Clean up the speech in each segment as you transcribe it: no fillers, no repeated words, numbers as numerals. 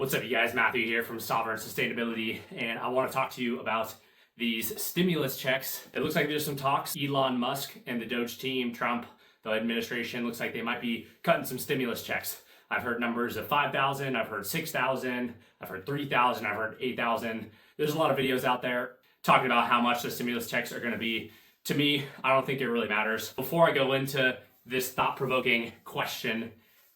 What's up, you guys? Matthew here from Sovereign Sustainability, and I want to talk to you about these stimulus checks. It looks like there's some talks. Elon Musk and the DOGE team, Trump, the administration, looks like they might be cutting some stimulus checks. I've heard numbers of 5,000, I've heard 6,000, I've heard 3,000, I've heard 8,000. There's a lot of videos out there talking about how much the stimulus checks are going to be. To me, I don't think it really matters. Before I go into this thought-provoking question,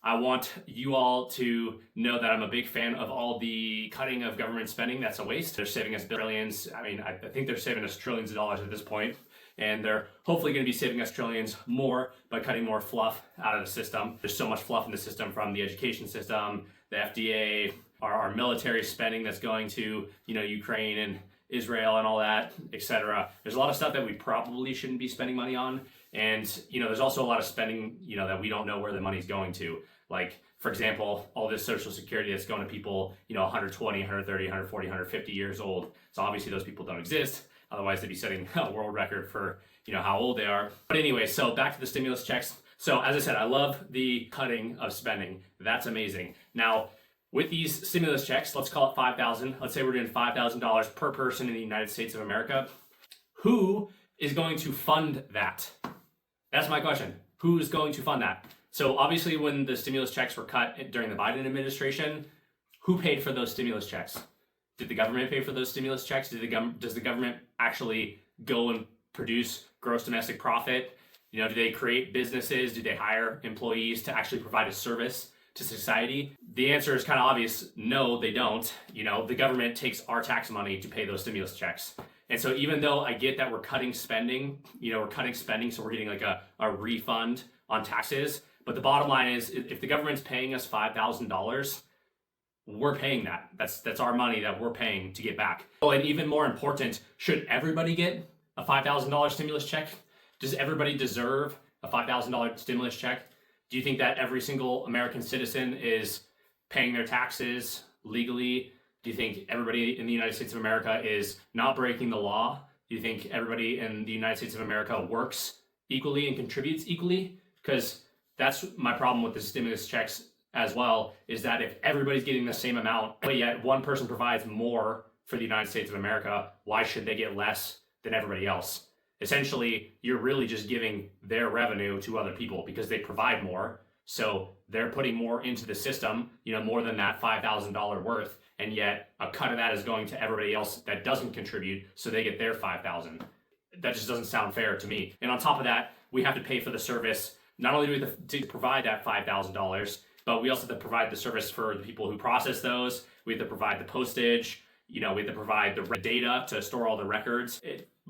I want you all to know that I'm a big fan of all the cutting of government spending. That's a waste. They're saving us billions. I mean, I think they're saving us trillions of dollars at this point, and they're hopefully going to be saving us trillions more by cutting more fluff out of the system. There's so much fluff in the system, from the education system, the FDA, our military spending that's going to, Ukraine and Israel and all that, etc. There's a lot of stuff that we probably shouldn't be spending money on. And, there's also a lot of spending, that we don't know where the money's going to. Like, for example, all this Social Security that's going to people, 120, 130, 140, 150 years old. So obviously those people don't exist. Otherwise they'd be setting a world record for, how old they are. But anyway, so back to the stimulus checks. So as I said, I love the cutting of spending. That's amazing. Now, with these stimulus checks, let's call it 5,000. Let's say we're doing $5,000 per person in the United States of America. Who is going to fund that? That's my question. Who's going to fund that? So obviously when the stimulus checks were cut during the Biden administration, who paid for those stimulus checks? Did the government pay for those stimulus checks? Does the government actually go and produce gross domestic profit? Do they create businesses? Do they hire employees to actually provide a service to society? The answer is kind of obvious. No, they don't. The government takes our tax money to pay those stimulus checks. And so even though I get that we're cutting spending, so we're getting like a refund on taxes. But the bottom line is, if the government's paying us $5,000, we're paying that. That's our money that we're paying to get back. Oh, and even more important, should everybody get a $5,000 stimulus check? Does everybody deserve a $5,000 stimulus check? Do you think that every single American citizen is paying their taxes legally? Do you think everybody in the United States of America is not breaking the law? Do you think everybody in the United States of America works equally and contributes equally? Because that's my problem with the stimulus checks as well, is that if everybody's getting the same amount, but yet one person provides more for the United States of America, why should they get less than everybody else? Essentially, you're really just giving their revenue to other people because they provide more. So they're putting more into the system, more than that $5,000 worth. And yet a cut of that is going to everybody else that doesn't contribute, so they get their $5,000. That just doesn't sound fair to me. And on top of that, we have to pay for the service. Not only do we have to provide that $5,000, but we also have to provide the service for the people who process those. We have to provide the postage. We have to provide the data to store all the records.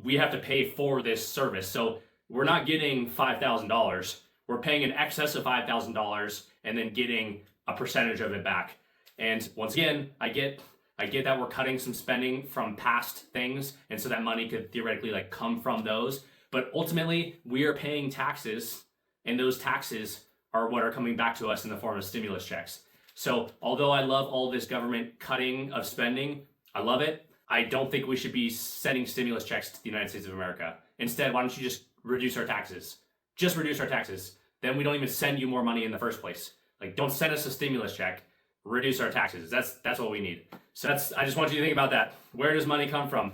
We have to pay for this service. So we're not getting $5,000. We're paying in excess of $5,000 and then getting a percentage of it back. And once again, I get that we're cutting some spending from past things, and so that money could theoretically come from those. But ultimately, we are paying taxes, and those taxes are what are coming back to us in the form of stimulus checks. So although I love all this government cutting of spending, I love it, I don't think we should be sending stimulus checks to the United States of America. Instead, why don't you just reduce our taxes? Just reduce our taxes. Then we don't even send you more money in the first place. Don't send us a stimulus check. Reduce our taxes. That's what we need. So I just want you to think about that. Where does money come from?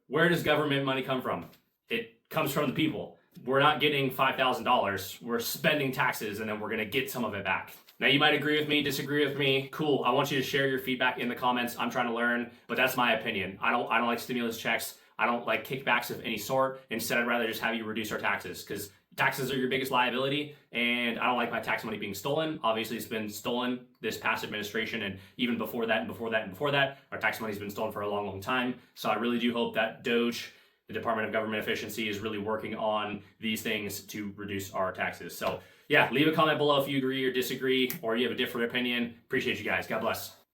Where does government money come from? It comes from the people. We're not getting $5,000. We're spending taxes, and then we're gonna get some of it back. Now, you might agree with me, disagree with me. Cool. I want you to share your feedback in the comments. I'm trying to learn, but that's my opinion. I don't like stimulus checks. I don't like kickbacks of any sort. Instead, I'd rather just have you reduce our taxes, because taxes are your biggest liability, and I don't like my tax money being stolen. Obviously, it's been stolen this past administration, and even before that and before that and before that, our tax money's been stolen for a long, long time. So I really do hope that DOGE, the Department of Government Efficiency, is really working on these things to reduce our taxes. So yeah, leave a comment below if you agree or disagree, or you have a different opinion. Appreciate you guys. God bless.